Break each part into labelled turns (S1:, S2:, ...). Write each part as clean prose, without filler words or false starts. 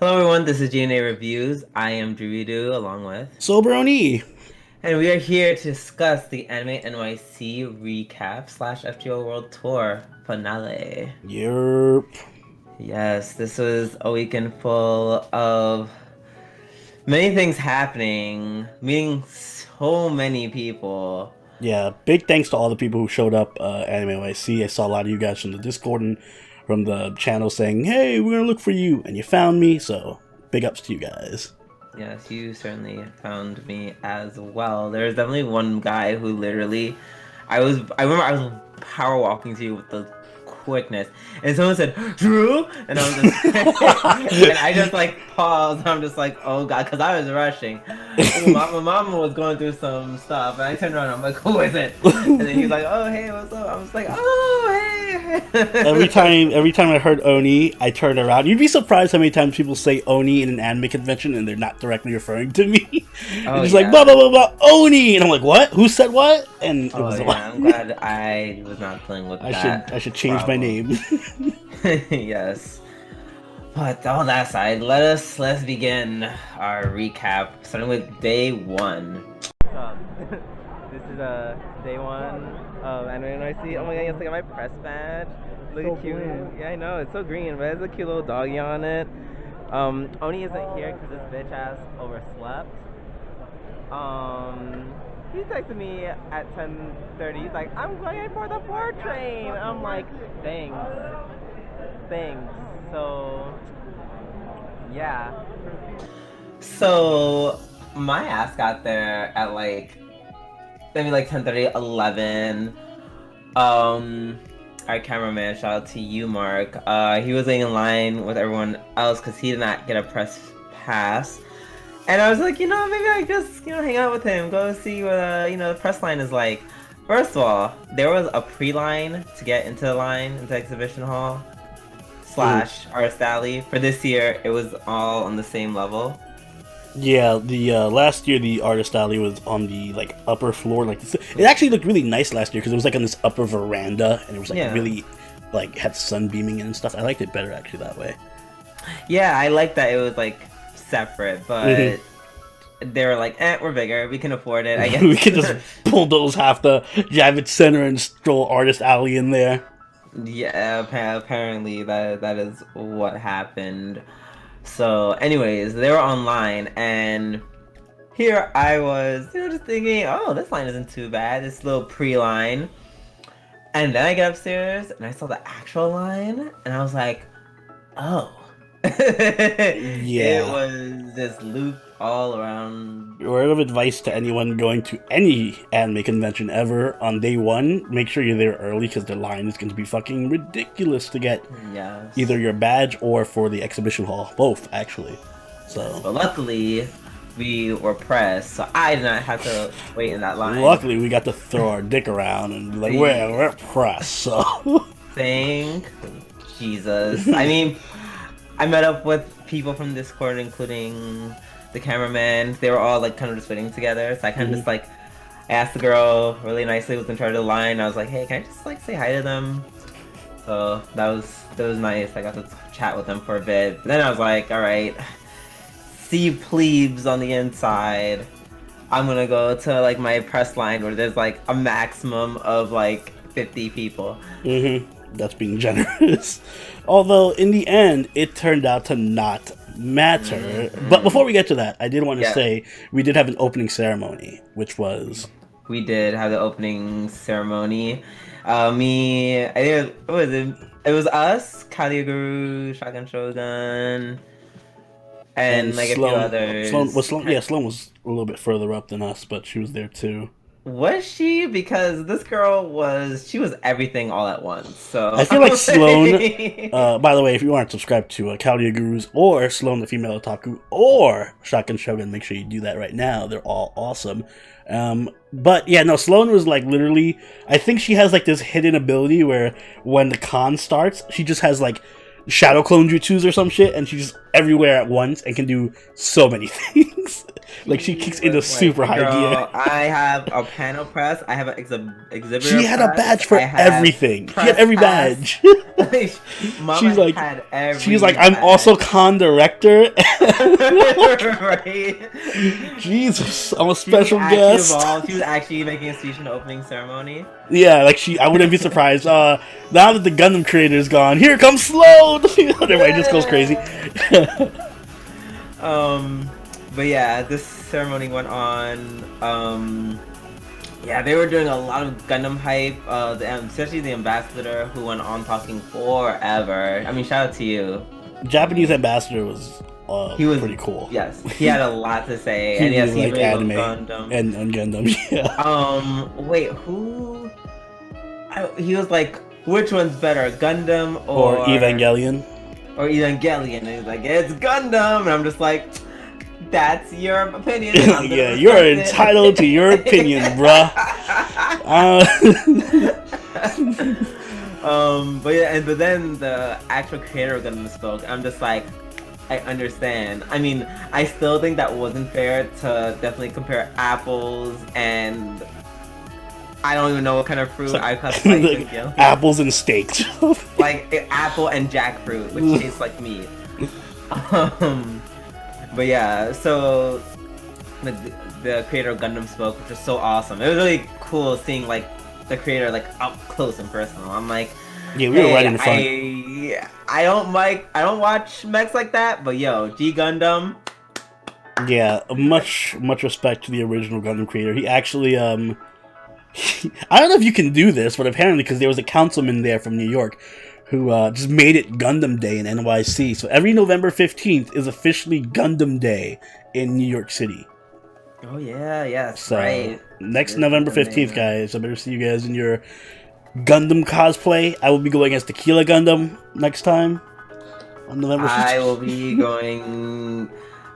S1: Hello everyone, this is GNA Reviews. I am Druidu along with
S2: Soberoni.
S1: and we are here to discuss the Anime NYC recap slash FGO World Tour finale.
S2: Yerp.
S1: Yes, this was a weekend full of many things happening, meeting so many people.
S2: Yeah, big thanks to all the people who showed up Anime NYC. I saw a lot of you guys from the Discord and from the channel saying, hey, we're going to look for you. And you found me, so big ups to you guys.
S1: Yes, you certainly found me as well. There's definitely one guy who literally I remember I was power walking to you with the quickness and someone said Drew and I was just and I just like paused and I'm just like oh god because I was rushing. My mama was going through some stuff and I turned around and I'm like who is it? And then he's like oh hey what's up? I was like oh hey.
S2: every time I heard Oni, I turned around. You'd be surprised how many times people say Oni in an anime convention and they're not directly referring to me.
S1: Oh
S2: It's
S1: yeah.
S2: like blah blah blah blah Oni, and I'm like, what? Who said what? And it
S1: Oh
S2: was
S1: yeah, I'm glad I was not playing with that.
S2: I should change my name.
S1: Yes. But all that aside, let's begin our recap, starting with day one. What's up? This is day one of Anime NYC. Oh my god, yes, I got my press badge. Look so cute. Green. Yeah, I know, it's so green, but it has a cute little doggy on it. Oni isn't here because this bitch ass overslept. He texted me at 10:30. He's like, I'm going for the 4 train. I'm like, thanks. So, yeah. So, my ass got there at like, maybe like 10:30, 11. Our cameraman, shout out to you, Mark. He was waiting in line with everyone else because he did not get a press pass. And I was like, maybe I just, hang out with him, go see what, the press line is like. First of all, there was a pre-line to get into the line, into exhibition hall, slash artist alley. For this year, it was all on the same level.
S2: Yeah, the last year the artist alley was on the like upper floor. Like it actually looked really nice last year because it was like on this upper veranda and it was like really like had sun beaming in and stuff. I liked it better actually that way.
S1: Yeah, I liked that it was like separate, but they were like, we're bigger, we can afford it. I guess
S2: we could just bulldoze half the Javits Center and stroll artist alley in there.
S1: Yeah, apparently that is what happened. So, anyways, they were online, and here I was, just thinking, oh, this line isn't too bad, this little pre-line. And then I get upstairs, and I saw the actual line, and I was like, oh.
S2: Yeah.
S1: It was just looped all around.
S2: Word of advice to anyone going to any anime convention ever on day one, make sure you're there early because the line is going to be fucking ridiculous to get either your badge or for the exhibition hall. Both, actually.
S1: But luckily, we were pressed, so I did not have to wait in that line.
S2: Luckily, we got to throw our dick around and be like, we're pressed, so...
S1: Thank Jesus. I mean, I met up with people from Discord, including the cameraman. They were all like kind of just waiting together, so I kind of just like asked the girl really nicely who's in charge of the line. I was like, hey, can I just like say hi to them? So that was nice. I got to chat with them for a bit. But then I was like, all right, see you plebes on the inside. I'm gonna go to like my press line where there's like a maximum of like 50 people.
S2: That's being generous. Although in the end, it turned out to not matter. But before we get to that, I did want to say we did have an opening ceremony, which was...
S1: We did have the opening ceremony. I think it was us, Kalia Guru, Shotgun Shogun, and like Sloan, a few others.
S2: Sloan was a little bit further up than us, but she was there too.
S1: Was she? Because this girl she was everything all at once. So
S2: I feel like Sloan. By the way, if you aren't subscribed to Kalia Gurus or Sloan the Female Otaku or Shotgun Shogun, make sure you do that right now. They're all awesome. But yeah, no, Sloan was like literally. I think she has like this hidden ability where when the con starts, she just has like shadow clone jutsus or some shit, and she's just everywhere at once and can do so many things. Like she kicks into super high gear.
S1: I have a panel press. I have an exhibitor.
S2: She had a
S1: press,
S2: badge for everything. She had every badge.
S1: Mama
S2: she's like,
S1: had every
S2: she's like,
S1: badge.
S2: I'm also con director.
S1: Right.
S2: Jesus, I'm a special guest.
S1: She was actually making a speech in the opening ceremony.
S2: Yeah, like I wouldn't be surprised. Now that the Gundam creator is gone, here comes Slow. Everybody just goes crazy.
S1: But yeah, this ceremony went on. Yeah, they were doing a lot of Gundam hype. Especially the ambassador, who went on talking forever. I mean, shout out to you.
S2: Japanese ambassador was. He was pretty cool.
S1: Yes, he had a lot to say,
S2: he
S1: and yes,
S2: really
S1: he really
S2: anime
S1: Gundam.
S2: And Gundam. Yeah.
S1: Wait, who? He was like, which one's better, Gundam
S2: or Evangelion?
S1: Or Evangelion? And he's like, it's Gundam, and I'm just like, that's your opinion.
S2: Yeah, you're entitled to your opinion, bruh.
S1: But then the actual creator of Gundam spoke. I'm just like, I understand. I mean, I still think that wasn't fair to definitely compare apples and I don't even know what kind of fruit I classify.
S2: Like apples and steaks.
S1: Like apple and jackfruit, which tastes like meat. But yeah, so the creator of Gundam spoke, which was so awesome. It was really cool seeing like the creator like up close and personal. I'm like,
S2: yeah, we were right in the front.
S1: I don't watch mechs like that, but yo, G Gundam.
S2: Yeah, much respect to the original Gundam creator. He actually I don't know if you can do this, but apparently because there was a councilman there from New York who just made it Gundam Day in NYC. So every November 15th is officially Gundam Day in New York City.
S1: Oh yeah, yes,
S2: so
S1: right.
S2: Next November 15th, guys. I better see you guys in your Gundam cosplay. I will be going as Tequila Gundam next time on November 15th.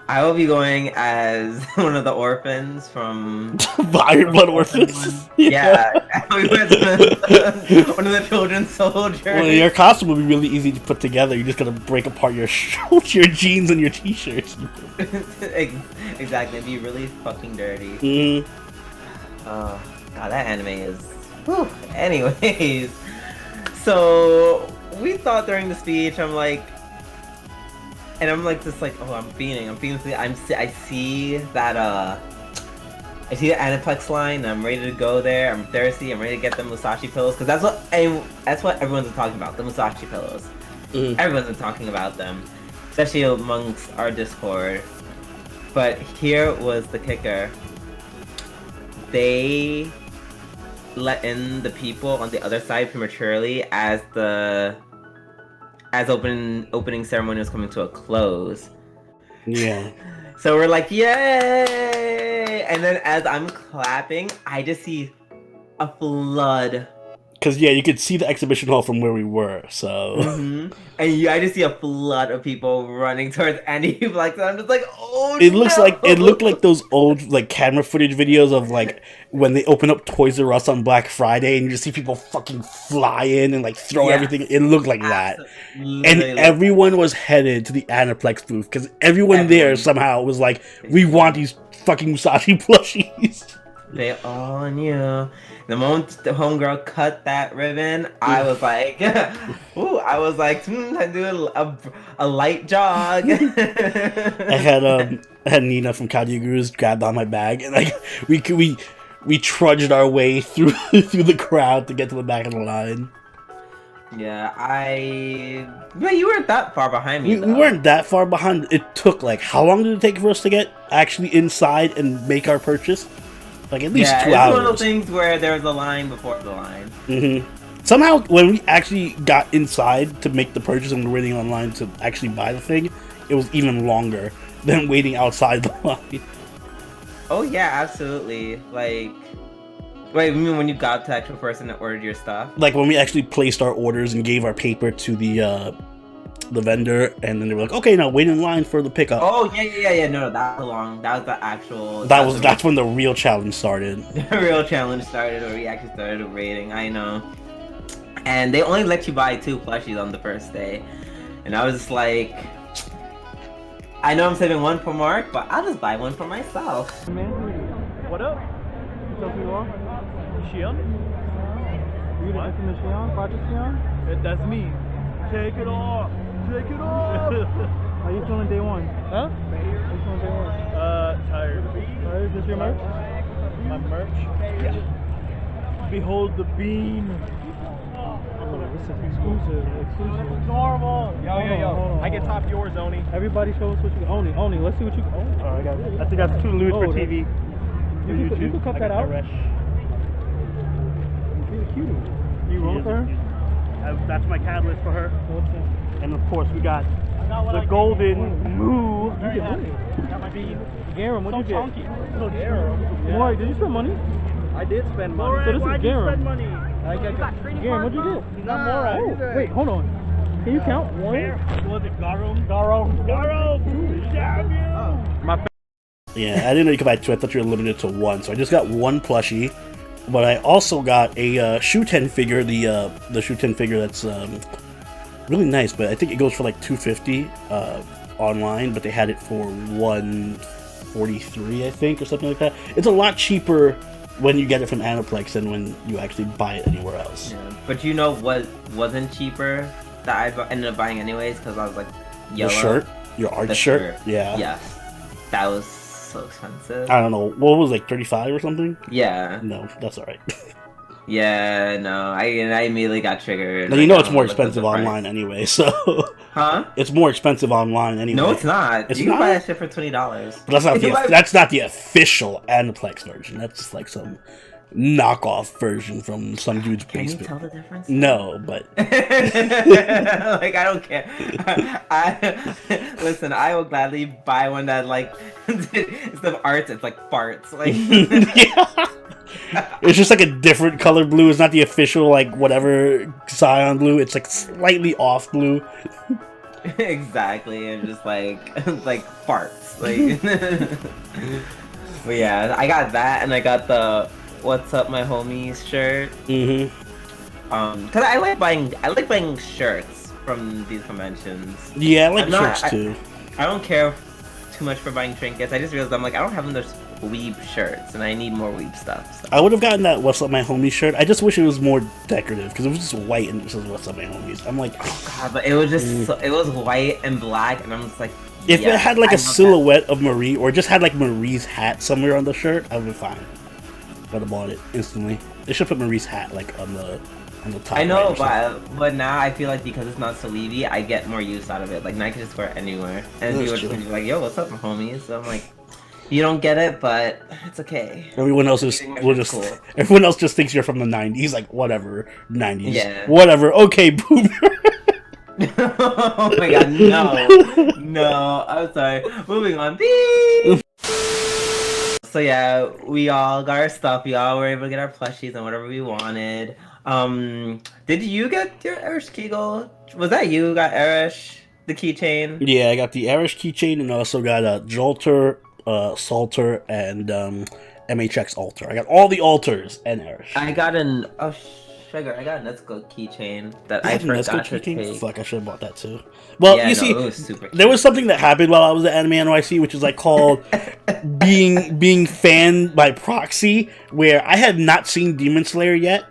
S1: I will be going as one of the orphans from
S2: Iron Blood Orphans.
S1: Yeah, one of the children's soldiers.
S2: Well, your costume will be really easy to put together. You're just gonna break apart your jeans and your t-shirts.
S1: Exactly, it'd be really fucking dirty.
S2: Mm-hmm.
S1: God, that anime is. Whew. Anyways, so we thought during the speech, I'm like, just like, oh, I'm fiending. I see that I see the Aniplex line. And I'm ready to go there. I'm thirsty. I'm ready to get the Musashi pillows because that's what everyone's talking about. The Musashi pillows. Everyone's been talking about them, especially amongst our Discord. But here was the kicker. They let in the people on the other side prematurely as opening ceremony was coming to a close.
S2: Yeah.
S1: So we're like, yay! And then as I'm clapping, I just see a flood.
S2: Because yeah, you could see the exhibition hall from where we were. So.
S1: And I just see a flood of people running towards Aniplex, and I'm just like, oh
S2: it
S1: no!
S2: looked like those old like camera footage videos of like when they open up Toys R Us on Black Friday and you just see people fucking fly in and like throw everything. It looked like that. And everyone was headed to the Aniplex booth because everyone there somehow was like, we want these fucking Musashi plushies.
S1: They all knew. The moment the homegirl cut that ribbon, I was like, ooh, I do a light jog.
S2: I had Nina from Kadia Gurus grabbed on my bag, and like we trudged our way through the crowd to get to the back of the line.
S1: Yeah, but you weren't that far behind me.
S2: We weren't that far behind. It took like how long did it take for us to get actually inside and make our purchase? Like at least 2 hours.
S1: It's one of those things where there was a line before the line.
S2: Somehow, when we actually got inside to make the purchase and we were waiting online to actually buy the thing, it was even longer than waiting outside the line.
S1: Oh yeah, absolutely. Like, wait, you mean when you got to the actual person that ordered your stuff?
S2: Like when we actually placed our orders and gave our paper to the vendor, and then they were like, "Okay, now wait in line for the pickup."
S1: Oh yeah. No, that was long. That was the actual.
S2: That's when the real challenge started.
S1: The real challenge started, where we actually started rating. I know. And they only let you buy 2 plushies on the first day, and I was just like, I know I'm saving one for Mark, but I'll just buy one for myself.
S3: What up? What's up, you are? Shion? You the infamous Shion? Project Shion? That's me. Take it off! Take it off! How you feeling day one? Huh? How you feeling day one? Tired. Tired? Is this your merch? My merch? Yeah. Behold the beam. Oh, this is exclusive. Exclusive. Normal. Yo. I can top yours, Oni. Everybody show us what you Oni. Let's see what you Oni. Oh, I got it. I think that's too lewd for TV. You can cut that out. Cute. You roll for her? That's my catalyst for her. And of course we got the golden moo. I got my bean. Garam, what'd you get? Boy, did you spend money? I did spend money. So this is Garam. Garam, what'd you get? He's not Morai. Oh, wait, hold on. Can you count? One? Was it Garo? Damn you!
S2: Yeah, I didn't know you could buy two. I thought you were limited to one. So I just got one plushie. But I also got a Shuten figure, the Shuten figure that's really nice, but I think it goes for like $250 online, but they had it for $143, I think, or something like that. It's a lot cheaper when you get it from Aniplex than when you actually buy it anywhere else.
S1: Yeah, but you know what wasn't cheaper that I ended up buying anyways because I was like, yellow.
S2: The shirt? Your art shirt? Yeah.
S1: Yes. That was so expensive.
S2: I don't know. What was it, like 35 or something?
S1: Yeah.
S2: No, that's alright.
S1: Yeah, no. I immediately got triggered.
S2: Now, you know it's more expensive online anyway, so...
S1: Huh?
S2: It's more expensive online anyway.
S1: No, it's not.
S2: It's
S1: you can buy that shit for $20.
S2: But that's not the official Aniplex version. That's just like some knockoff version from some dude's basement.
S1: Can you tell the difference?
S2: No, but...
S1: like, I don't care. Listen, I will gladly buy one that, like, instead of arts, it's like farts. Like...
S2: Yeah. It's just like a different color blue. It's not the official, like, whatever cyan blue. It's like slightly off blue.
S1: Exactly, and just like farts. Like, but yeah, I got that, and I got the "What's Up, My Homies" shirt.
S2: Mm-hmm.
S1: Cause I like buying shirts from these conventions.
S2: Yeah, I like shirts too.
S1: I don't care too much for buying trinkets. I just realized I don't have enough weeb shirts, and I need more weeb stuff. So.
S2: I would have gotten that "What's Up, My Homies" shirt. I just wish it was more decorative because it was just white and it says "What's Up, My Homies." I'm like,
S1: oh god, but it was just it was white and black, and I'm just like,
S2: if it had like a silhouette of Marie or just had like Marie's hat somewhere on the shirt, I would be fine. I would have bought it instantly. They should put Marie's hat like on the top.
S1: I know, but now I feel like because it's not so weedy, I get more use out of it. Like now I can just wear it anywhere, and people just be like, "Yo, what's up, my homies?" So I'm like, you don't get it, but it's okay.
S2: Everyone else everyone else just thinks you're from the 90s. Like, whatever, 90s.
S1: Yeah.
S2: Whatever. Okay, boomer.
S1: Oh my god, no. I'm sorry. Moving on. So yeah, we all got our stuff. We all were able to get our plushies and whatever we wanted. Did you get your Erish Kegel? Was that you who got Erish, the keychain?
S2: Yeah, I got the Erish keychain and I also got a Jolter, Salter, and MHX altar. I got all the altars and Erish.
S1: I got sugar. I got a Nezuko keychain that I forgot to take.
S2: Fuck, I should have bought that too. Well,
S1: yeah,
S2: you see,
S1: it was super
S2: there was something that happened while I was at Anime NYC, which is like called being fanned by proxy, where I had not seen Demon Slayer yet,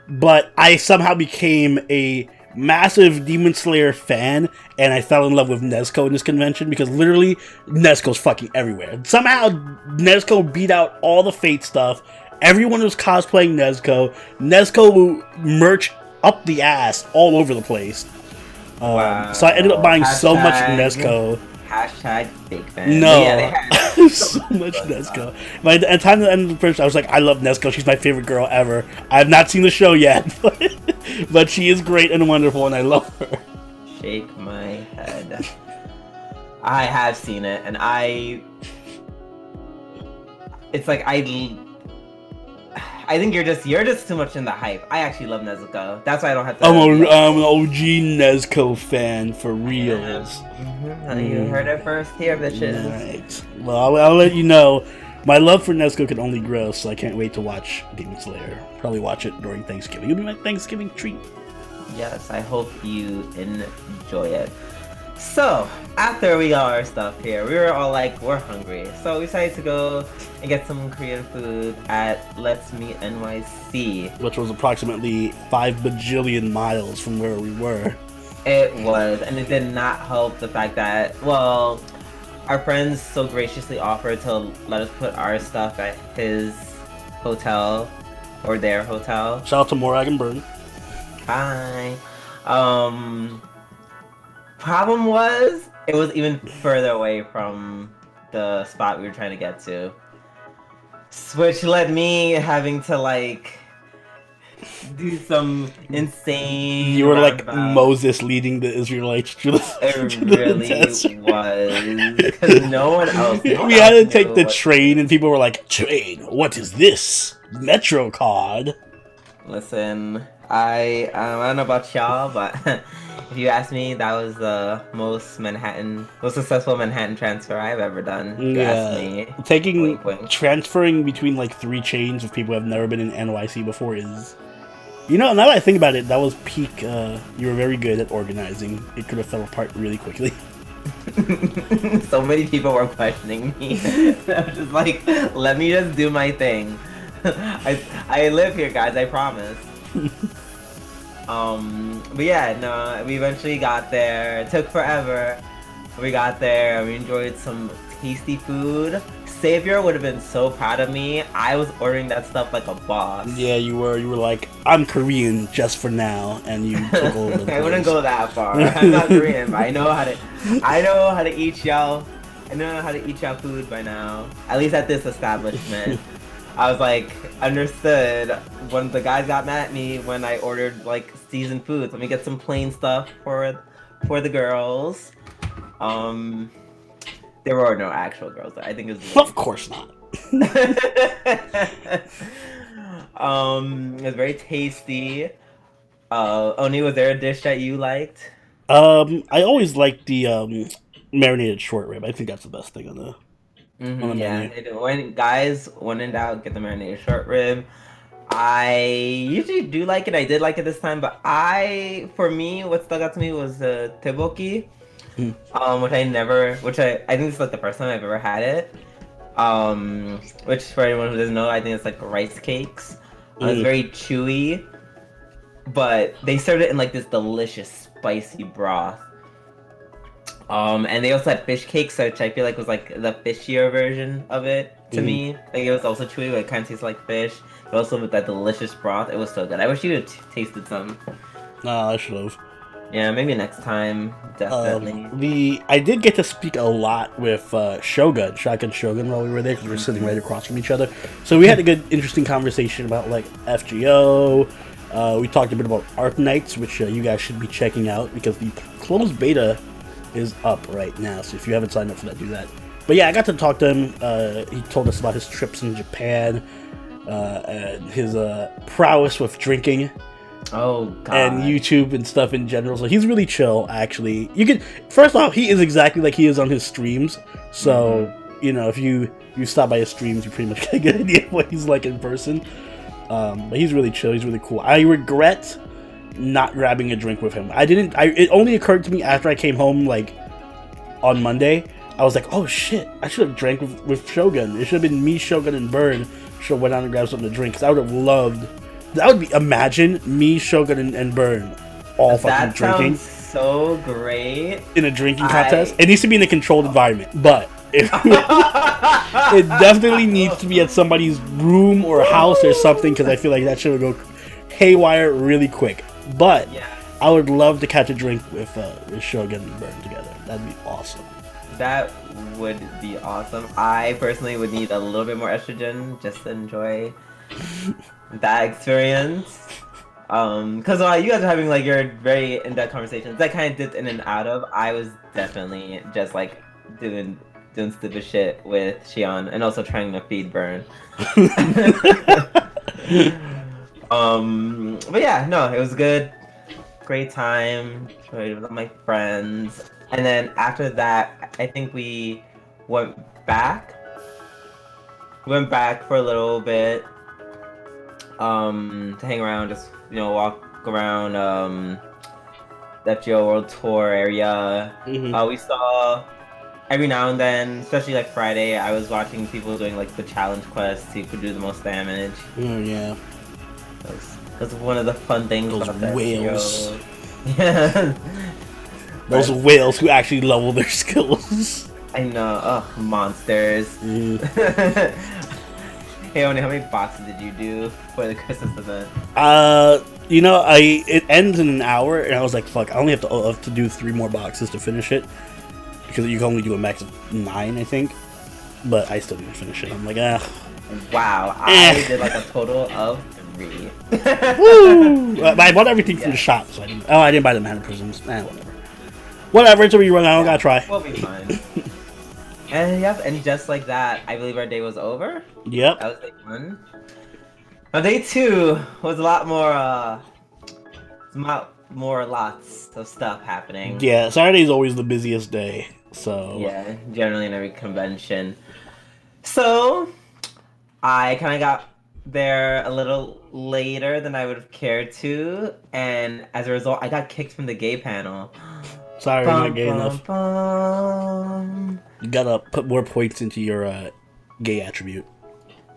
S2: but I somehow became a massive Demon Slayer fan, and I fell in love with Nezuko in this convention because literally Nezuko's fucking everywhere. Somehow Nezuko beat out all the Fate stuff. Everyone was cosplaying Nezuko. Nezuko merch up the ass all over the place.
S1: Wow.
S2: So I ended up buying so much Nezuko.
S1: Hashtag big fan.
S2: No.
S1: Yeah, they had
S2: so much Nezuko. By the time the end of the first, I was like, I love Nezuko. She's my favorite girl ever. I have not seen the show yet, but she is great and wonderful, and I love her.
S1: Shake my head. I have seen it, and it's like I think you're just too much in the hype. I actually love Nezuko. That's why I don't have to.
S2: I'm an OG Nezuko fan for reals.
S1: You heard it first here, bitches.
S2: Alright. Well, I'll let you know. My love for Nezuko can only grow, so I can't wait to watch Demon Slayer. Probably watch it during Thanksgiving. It'll be my Thanksgiving treat.
S1: Yes, I hope you enjoy it. So, after we got our stuff here, we were all like, we're hungry. So we decided to go and get some Korean food at Let's Meet NYC.
S2: Which was approximately 5 bajillion miles from where we were.
S1: It was, and it did not help the fact that, well, our friends so graciously offered to let us put our stuff at his hotel, or their hotel.
S2: Shout out to Morag and Burn.
S1: Hi. Problem was, it was even further away from the spot we were trying to get to. Which led me having to, like, do some insane...
S2: You were like
S1: roundabout.
S2: Moses leading the Israelites to the
S1: It
S2: to the
S1: really
S2: desert.
S1: was. Because no one else...
S2: We had to take the train, and people were like, "Train? What is this? Metro card?"
S1: Listen, I don't know about y'all, but if you ask me, that was the most successful Manhattan transfer I've ever done. If you ask me.
S2: Taking
S1: Wink, wink.
S2: transferring between like 3 chains of people who have never been in NYC before is, you know, now that I think about it, that was peak. You were very good at organizing. It could have fell apart really quickly.
S1: So many people were questioning me. I was just like, let me just do my thing. I live here, guys. I promise. But yeah, no, we eventually got there. It took forever. We got there. We enjoyed some tasty food. Savior would have been so proud of me. I was ordering that stuff like a boss.
S2: Yeah, you were. You were like, "I'm Korean just for now," and you took over. The
S1: I wouldn't
S2: place.
S1: go that far. I'm not Korean, but I know how to eat y'all. I know how to eat y'all food by now. At least at this establishment. I was like, understood. When the guys got mad at me when I ordered like seasoned foods, let me get some plain stuff for the girls. There were no actual girls there. I think it was.
S2: Of course not.
S1: It was very tasty. Oni, was there a dish that you liked?
S2: I always like the marinated short rib. I think that's the best thing on the on the
S1: Yeah,
S2: menu.
S1: when in doubt, get the marinated short rib. I usually do like it. I did like it this time, but for me, what stuck out to me was the tteokbokki, which I think this is like the first time I've ever had it. Which for anyone who doesn't know, I think it's like rice cakes. It's very chewy, but they served it in like this delicious spicy broth. And they also had fish cakes, which I feel like was like the fishier version of it to me. Like it was also chewy, but it kind of tastes like fish. But also with that delicious broth, it was so good. I wish you had tasted some.
S2: Nah, I should have.
S1: Yeah, maybe next time, definitely.
S2: I did get to speak a lot with Shotgun Shogun while we were there because we were sitting right across from each other. So we had a good, interesting conversation about like FGO. We talked a bit about Arc Knights, which you guys should be checking out because the closed beta is up right now. So if you haven't signed up for that, do that. But yeah, I got to talk to him. He told us about his trips in Japan, and his prowess with drinking.
S1: Oh god.
S2: And YouTube and stuff in general. So he's really chill, actually. You can first off, he is exactly like he is on his streams. So you know, if you stop by his streams, you pretty much get a good idea of what he's like in person. But he's really chill. He's really cool. I regret not grabbing a drink with him. It only occurred to me after I came home, like on Monday. I was like, oh shit, I should have drank with Shogun. It should have been me, Shogun, and Bird. Should have went out and grabbed something to drink. Because I would have loved. That would be, imagine me, Shogun, and Burn all fucking drinking.
S1: That sounds so great.
S2: In a drinking contest. It needs to be in a controlled environment, but it definitely needs to be at somebody's room or house or something, because I feel like that should go haywire really quick. But
S1: Yeah.
S2: I would love to catch a drink with Shogun and Burn together. That'd be awesome.
S1: That would be awesome. I personally would need a little bit more estrogen just to enjoy that experience. Because while you guys are having like your very in-depth conversations that kind of dipped in and out of, I was definitely just like doing stupid shit with Shion and also trying to feed Burn. But yeah, no, it was good. Great time. Enjoyed with my friends. And then after that, I think we went back. We went back for a little bit. To hang around, just walk around FGO World Tour area. We saw every now and then, especially like Friday, I was watching people doing like the challenge quest, who could do the most damage.
S2: Oh yeah.
S1: That's one of the fun things
S2: Those
S1: about the
S2: whales.
S1: FGO. Yeah.
S2: Those whales who actually level their skills.
S1: I know. Ugh, monsters. Hey, Oni, how many boxes did you do for the Christmas event?
S2: You know, it ends in an hour, and I was like, fuck, I only have to do 3 more boxes to finish it. Because you can only do a max of 9, I think. But I still didn't finish it. I'm like, ah.
S1: Wow, I did like a total of 3.
S2: Woo! I bought everything from the shop, so I didn't buy the mana prisms. Whatever. Whatever, it's a rerun, I don't gotta try.
S1: We'll be fine. And yep, and just like that, I believe our day was over.
S2: Yep.
S1: That was day 1. Now day 2 was a lot more, lots of stuff happening.
S2: Yeah, Saturday's always the busiest day, so...
S1: Yeah, generally in every convention. So, I kind of got there a little later than I would have cared to, and as a result, I got kicked from the gay panel.
S2: Sorry, you're not gay enough.
S1: Bum.
S2: You gotta put more points into your gay attribute.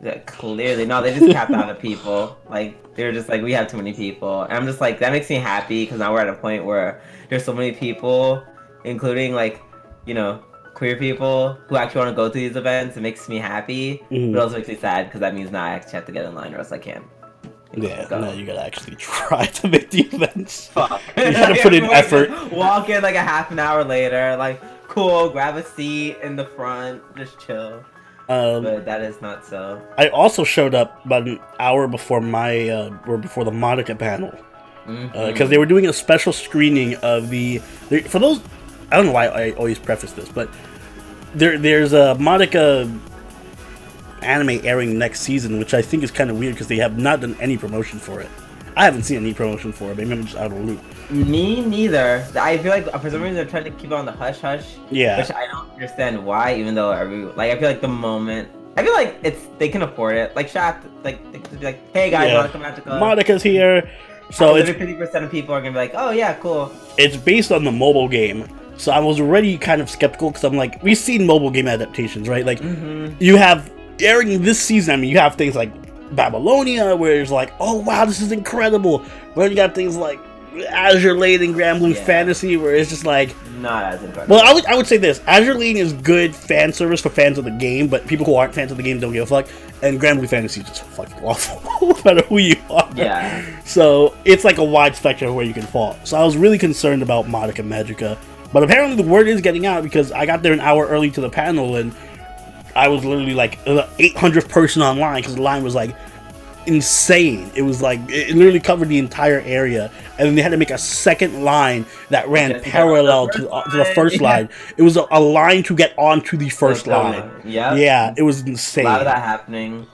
S1: Yeah, clearly. No, they just capped out of people. Like, they're just like, we have too many people. And I'm just like, that makes me happy, because now we're at a point where there's so many people, including, like, you know, queer people who actually want to go to these events. It makes me happy, but it also makes me sad, because that means now I actually have to get in line or else I can't.
S2: Yeah, now you gotta actually try to make the events.
S1: Fuck.
S2: You gotta put in effort.
S1: Walk in like a half an hour later, like, cool, grab a seat in the front, just chill. But that is not so.
S2: I also showed up about an hour before before the Monica panel. Because they were doing a special screening of for those, I don't know why I always preface this, but there's a Monica anime airing next season, which I think is kind of weird because they have not done any promotion for it. I haven't seen any promotion for it. Maybe I'm just out of the loop.
S1: Me neither. I feel like for some reason they're trying to keep it on the hush hush.
S2: Yeah.
S1: Which I don't understand why, even though I feel like the moment. I feel like they can afford it. Like Shaft, like they could be like, hey guys, Monica Magica.
S2: Monica's here. So it's
S1: 50% of people are gonna be like, oh yeah, cool.
S2: It's based on the mobile game. So I was already kind of skeptical because I'm like, we've seen mobile game adaptations, right? Like you have airing this season. I mean, you have things like Babylonia, where it's like, oh wow, this is incredible. But then you got things like Azure Lane and Grand Blue Fantasy, where it's just like
S1: not as incredible.
S2: Well, I would say this: Azure Lane is good fan service for fans of the game, but people who aren't fans of the game don't give a fuck. And Grand Blue Fantasy is just fucking awful, no matter who you are.
S1: Yeah.
S2: So it's like a wide spectrum where you can fall. So I was really concerned about Madoka Magica, but apparently the word is getting out because I got there an hour early to the panel and I was literally like the 800th person online because the line was like insane. It was like it literally covered the entire area, and then they had to make a second line that ran parallel to the first line. It was a line to get onto the first line. Yeah, it was insane.
S1: A lot of that happening.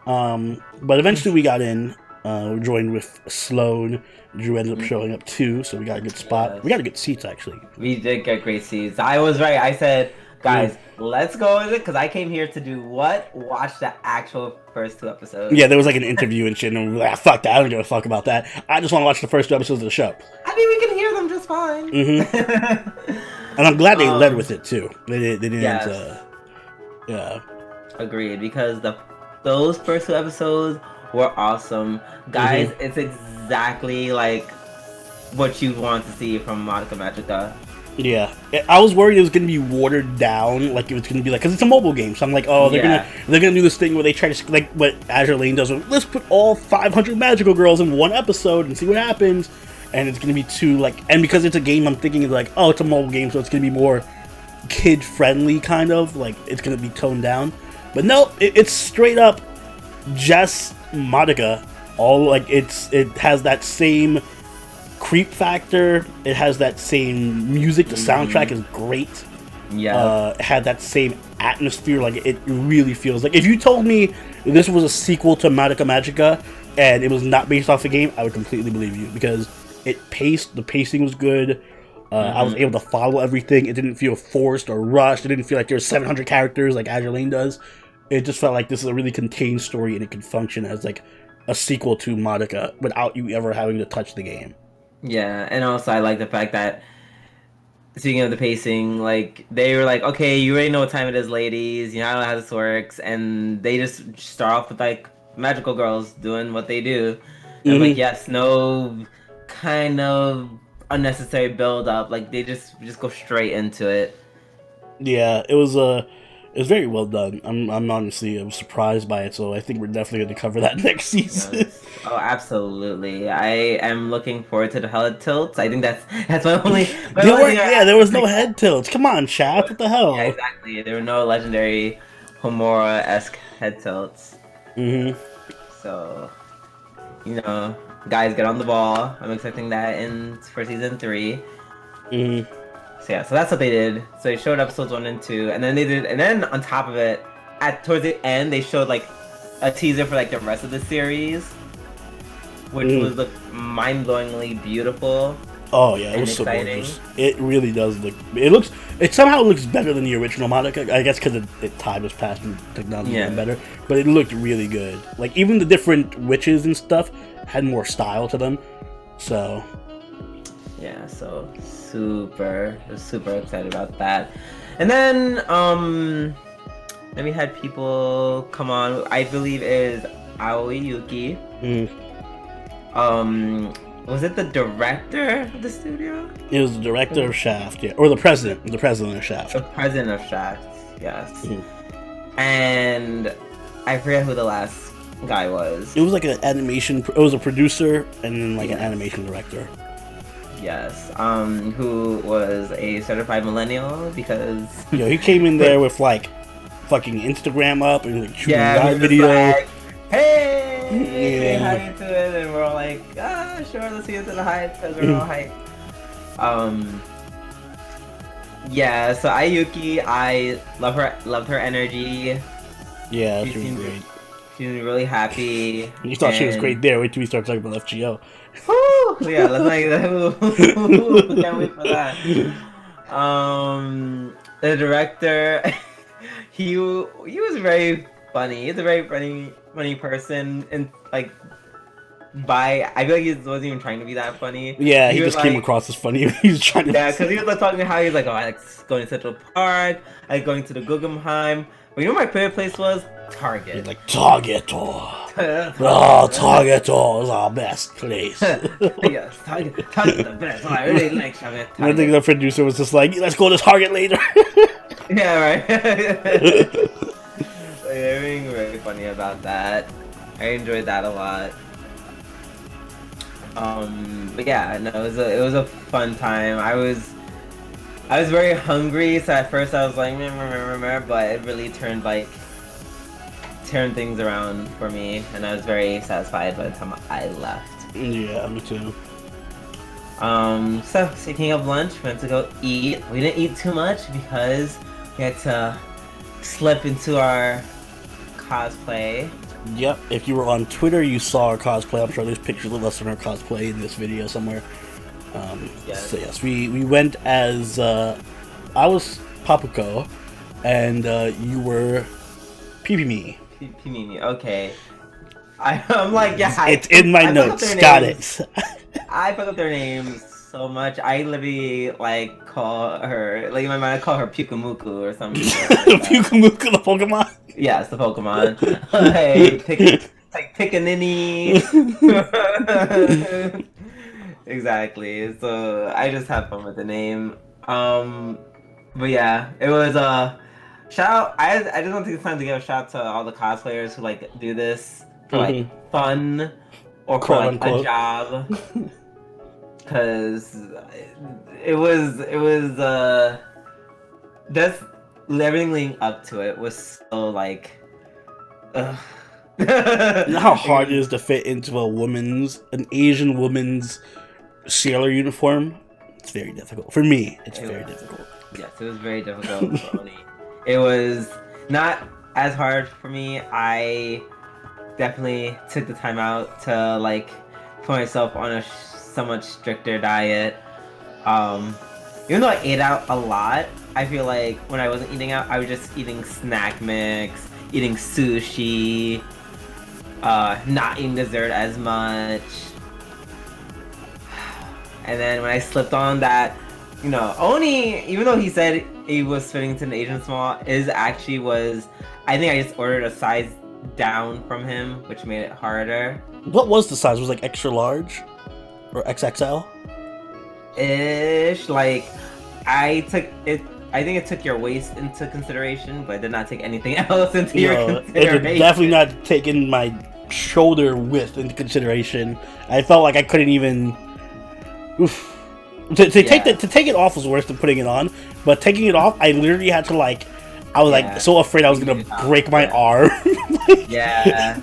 S2: But eventually we got in. We joined with Sloan. Drew ended up showing up too, so we got a good spot. We got a good seats actually.
S1: We did get great seats. I was right. I said, guys, let's go with it, because I came here to do what? Watch the actual first 2 episodes.
S2: Yeah, there was like an interview and shit, and we were like, fuck that, I don't give a fuck about that. I just want to watch the first 2 episodes of the show.
S1: I mean, we can hear them just fine.
S2: And I'm glad they led with it too. They didn't. Yeah.
S1: Agreed, because those first 2 episodes were awesome. Guys, it's exactly like what you want to see from Madoka Magica.
S2: Yeah, I was worried it was gonna be watered down, like it was gonna be like, because it's a mobile game, so I'm like, oh, they're gonna do this thing where they try to, like what Azure Lane does, let's put all 500 magical girls in one episode and see what happens, and it's gonna be too like, and because it's a game, I'm thinking it's like, oh, it's a mobile game, so it's gonna be more kid friendly, kind of like it's gonna be toned down, but no, it's straight up just Madoka. All like it has that same creep factor. It has that same music. The soundtrack is great. Yeah. It had that same atmosphere. Like it really feels like if you told me this was a sequel to Madoka Magica and it was not based off the game, I would completely believe you because the pacing was good. I was able to follow everything. It didn't feel forced or rushed. It didn't feel like there were 700 characters like Azure Lane does. It just felt like this is a really contained story and it could function as like a sequel to Madoka without you ever having to touch the game.
S1: Yeah, and also I like the fact that, speaking of the pacing, like they were like, okay, you already know what time it is, ladies. You know how this works, and they just start off with like magical girls doing what they do, and like yes, no kind of unnecessary build up. Like they just go straight into it.
S2: Yeah, it was very well done. I'm honestly I was surprised by it, so I think we're definitely going to cover that next season.
S1: Yes. Oh, absolutely. I am looking forward to the head tilts. I think that's my only.
S2: There was no head tilts. Come on, Shaft. What the hell?
S1: Yeah, exactly. There were no legendary Homura-esque head tilts.
S2: Mm-hmm.
S1: So, guys, get on the ball. I'm expecting that for season 3.
S2: Mm-hmm.
S1: So yeah, so that's what they did. So they showed episodes 1 and 2, and then on top of it, towards the end, they showed like a teaser for like the rest of the series, which was like mind-blowingly beautiful.
S2: Oh yeah, it was so gorgeous. It really does look. It somehow looks better than the original Monica. I guess because time has passed and technology is better. But it looked really good. Like even the different witches and stuff had more style to them. So
S1: yeah, so super excited about that. And then we had people come on. I believe is Aoi Yuki. Was it the director of the studio?
S2: It was the director of Shaft, yeah, or the president of Shaft.
S1: The president of Shaft, yes. And I forget who the last guy was.
S2: It was like an animation. It was a producer and then like an animation director.
S1: Yes, who was a certified millennial because
S2: he came in there with like fucking Instagram up and like shooting a live video.
S1: Like, hey, how you doing? And we're all like, sure, let's get into the hype because we're all hype. Yeah, so Ayuki, I loved her energy.
S2: Yeah, she was great.
S1: She was really happy.
S2: You thought she was great there. Wait till we start talking about FGO.
S1: Woo! Yeah, let's like can't wait for that. The director, he was very funny. He's a very funny person, and like I feel like he wasn't even trying to be that funny.
S2: Yeah, he just came across as funny. He was trying to.
S1: Yeah, because he was like talking how he's like, oh, I like going to Central Park, I like going to the Guggenheim. But you know what my favorite place was? Target.
S2: He's like Target. Target is our best place.
S1: Yes, Target the best. Oh, I really like Target.
S2: I think the producer was just like, let's go to Target later.
S1: Yeah, right. They're being very funny about that. I enjoyed that a lot. But yeah, no, it was a fun time. I was very hungry, so at first I was like, but it really turned things around for me, and I was very satisfied by the time I left.
S2: Yeah, me too.
S1: So speaking of lunch, we went to go eat. We didn't eat too much because we had to slip into our cosplay.
S2: Yep, if you were on Twitter, you saw our cosplay. I'm sure there's pictures of us in our cosplay in this video somewhere.
S1: Yes.
S2: So yes, we went as I was Papuko, and you were Pipimi.
S1: Pimimi, okay. I'm like, yeah.
S2: It's in my notes. Got it.
S1: I fuck up their names so much. I literally like call her, like in my mind, I call her Pukumuku or something. Like
S2: Pukumuku, the Pokemon.
S1: Yes, the Pokemon. Like Pickaninny. Exactly. So I just have fun with the name. But yeah, it was shout out. I just want to take the time to give a shout out to all the cosplayers who like do this for like fun or for like a job. Cause it was just everything leading up to it was so like
S2: you know how hard it is to fit into an Asian woman's sailor uniform? It's very difficult. For me, it's very difficult.
S1: Yes, it was very difficult for me. It was not as hard for me. I definitely took the time out to like put myself on a somewhat stricter diet. Even though I ate out a lot, I feel like when I wasn't eating out, I was just eating snack mix, eating sushi, not eating dessert as much. And then when I slipped on that, you know, Oni, even though he said he was fitting to an Asian small, I think I just ordered a size down from him, which made it harder.
S2: What was the size? Was it like extra large or XXL?
S1: Ish, like I took it. I think it took your waist into consideration, but did not take anything else into your consideration.
S2: It definitely not taking my shoulder width into consideration. I felt like I couldn't even. Oof. To take it off was worse than putting it on, but taking it off, I literally had to like. I was like so afraid I was gonna break my arm.
S1: Yeah.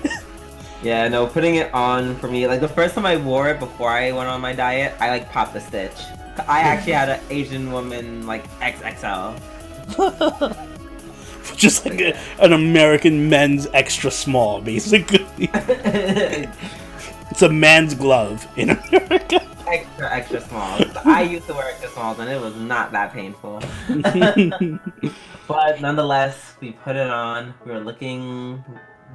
S1: Yeah, no, putting it on for me, like the first time I wore it before I went on my diet, I like popped a stitch. I actually had an Asian woman like XXL.
S2: Just like an American men's extra small, basically. It's a man's glove in America.
S1: Extra small. I used to wear extra smalls and it was not that painful. But nonetheless, we put it on. We were looking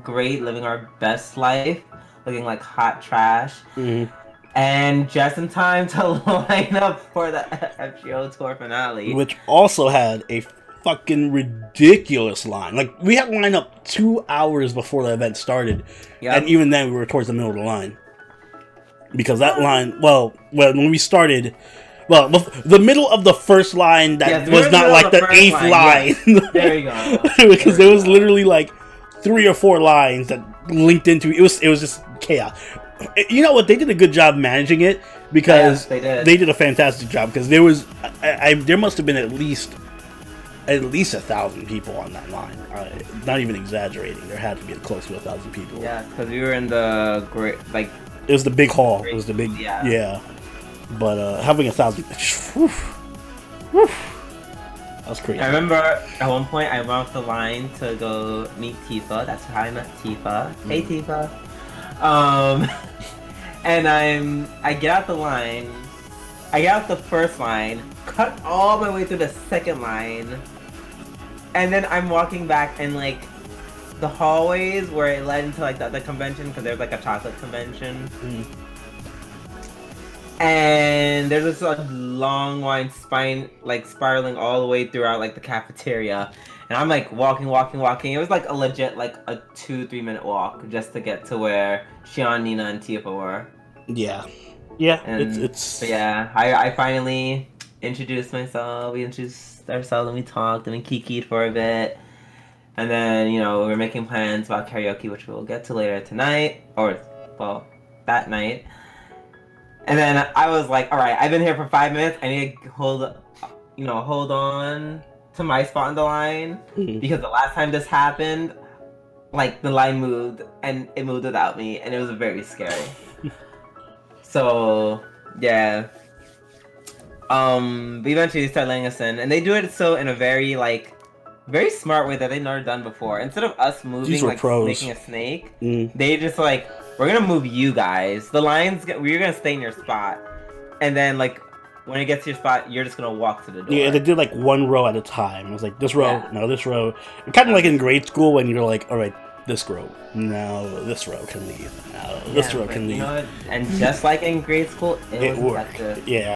S1: great, living our best life, looking like hot trash.
S2: Mm-hmm.
S1: And just in time to line up for the FGO tour finale.
S2: Which also had a fucking ridiculous line. Like, we had to line up 2 hours before the event started. Yep. And even then, we were towards the middle of the line. Because that line, when we started, the middle of the first line that was not like the 8th line.
S1: Yes. There you go.
S2: Because there was literally like 3 or 4 lines that linked into it. It was just chaos. You know what? They did a good job managing it because they did a fantastic job. Because there was, there must have been at least 1,000 people on that line. Not even exaggerating. There had to be close to 1,000 people.
S1: Yeah, because we were in the great
S2: It was the big hall. It was the big yeah. But having 1,000, that was crazy.
S1: I remember at one point I went off the line to go meet Tifa. That's how I met Tifa. Hey Tifa. And I get out the line. I get out the first line, cut all my way through the second line, and then I'm walking back and like the hallways where it led into like the convention, because there's like a chocolate convention. And there's this long line spiraling all the way throughout like the cafeteria. And I'm like walking. It was like a legit like a 2-3 minute walk just to get to where Shion, Nina, and Tifa were.
S2: Yeah. Yeah,
S1: and,
S2: it's...
S1: Yeah, I finally introduced myself, we introduced ourselves, and we talked, and we kikied for a bit. And then, you know, we were making plans about karaoke, which we'll get to later tonight, or, well, that night. And then I was like, alright, I've been here for 5 minutes, I need to hold on to my spot in the line, because the last time this happened, like, the line moved, and it moved without me, and it was very scary. So, yeah. But eventually they start letting us in, and they do it so in a very, like, very smart way that they've never done before. Instead of us moving, like, making a snake, they just, like, we're gonna move you guys. The lines, we're gonna stay in your spot. And then, like, when it gets to your spot, you're just gonna walk to the door.
S2: Yeah, they did, like, one row at a time. It was like, this row, no, this row. Kind of like in grade school when you're like, alright, this row. Now this row can leave. Now this row can leave.
S1: You know what? And just like in grade school, it was
S2: worked.
S1: effective.
S2: Yeah.